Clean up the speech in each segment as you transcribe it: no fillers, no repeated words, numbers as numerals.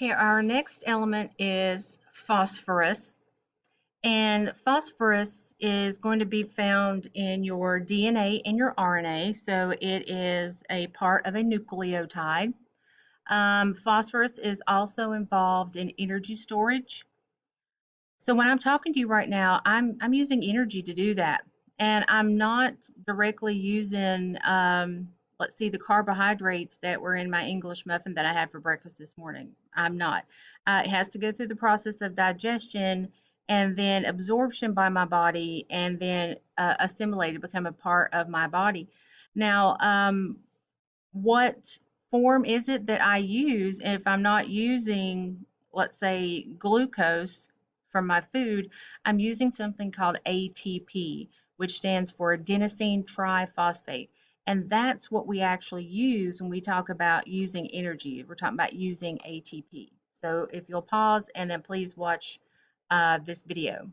Okay, our next element is phosphorus. And phosphorus is going to be found in your DNA and your RNA, so it is a part of a nucleotide. Phosphorus is also involved in energy storage. So when I'm talking to you right now, I'm using energy to do that, and I'm not directly using, let's see, the carbohydrates that were in my English muffin that I had for breakfast this morning. I'm not. It has to go through the process of digestion and then absorption by my body, and then assimilated, become a part of my body. Now, what form is it that I use if I'm not using, let's say, glucose from my food? I'm using something called ATP, which stands for adenosine triphosphate. And that's what we actually use when we talk about using energy. We're talking about using ATP. So if you'll pause and then please watch this video.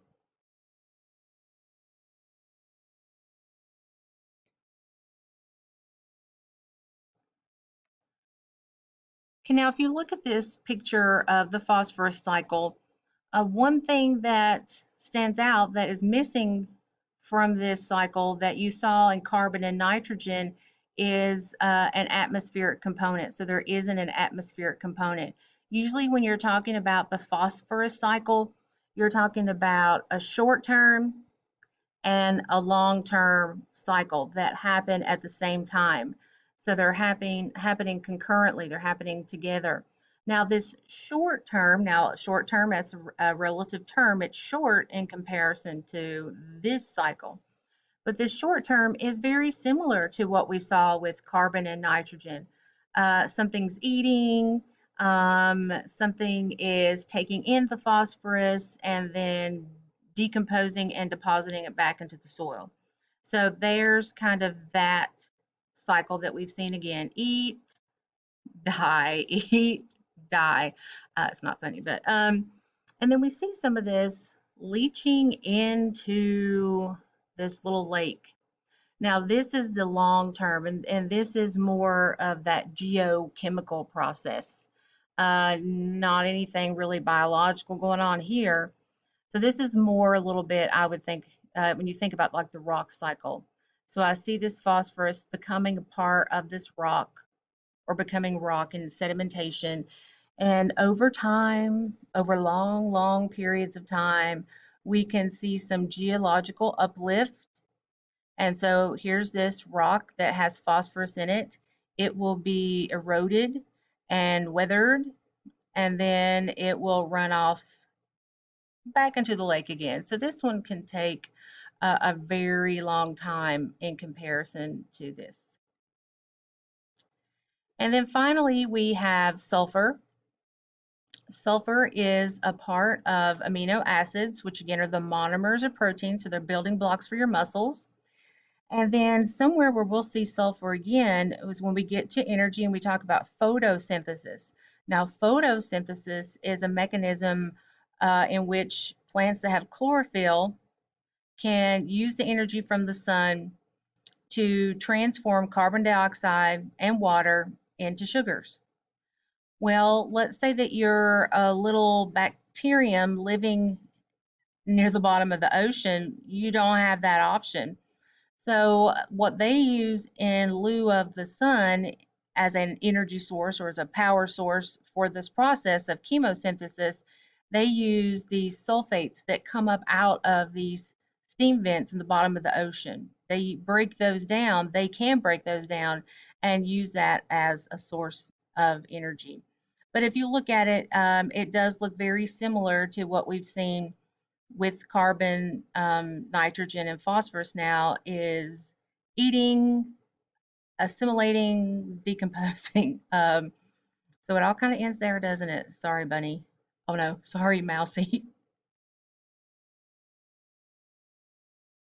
Okay, now if you look at this picture of the phosphorus cycle, one thing that stands out that is missing from this cycle that you saw in carbon and nitrogen is an atmospheric component. So there isn't an atmospheric component. Usually when you're talking about the phosphorus cycle, you're talking about a short term and a long-term cycle that happen at the same time. So they're happening concurrently, they're happening together. Now this short term, that's a relative term, it's short in comparison to this cycle. But this short term is very similar to what we saw with carbon and nitrogen. Something's eating, something is taking in the phosphorus and then decomposing and depositing it back into the soil. So there's kind of that cycle that we've seen again. Eat, die, eat, die. It's not funny, but and then we see some of this leaching into this little lake. Now this is the long term, and this is more of that geochemical process. Not anything really biological going on here. So this is more a little bit, I would think, when you think about like the rock cycle. So I see this phosphorus becoming a part of this rock, or becoming rock in sedimentation. And over time, over long, long periods of time, we can see some geological uplift. And so here's this rock that has phosphorus in it. It will be eroded and weathered, and then it will run off back into the lake again. So this one can take a very long time in comparison to this. And then finally, we have sulfur. Sulfur is a part of amino acids, which again are the monomers of protein, so they're building blocks for your muscles. And then somewhere where we'll see sulfur again is when we get to energy and we talk about photosynthesis. Now, photosynthesis is a mechanism in which plants that have chlorophyll can use the energy from the sun to transform carbon dioxide and water into sugars. Well, let's say that you're a little bacterium living near the bottom of the ocean, you don't have that option. So what they use in lieu of the sun as an energy source or as a power source for this process of chemosynthesis, they use these sulfates that come up out of these steam vents in the bottom of the ocean. They break those down, they can break those down and use that as a source of energy. But if you look at it, it does look very similar to what we've seen with carbon, nitrogen, and phosphorus now is eating, assimilating, decomposing. So it all kind of ends there, doesn't it? Sorry, bunny. Oh no, sorry, mousy.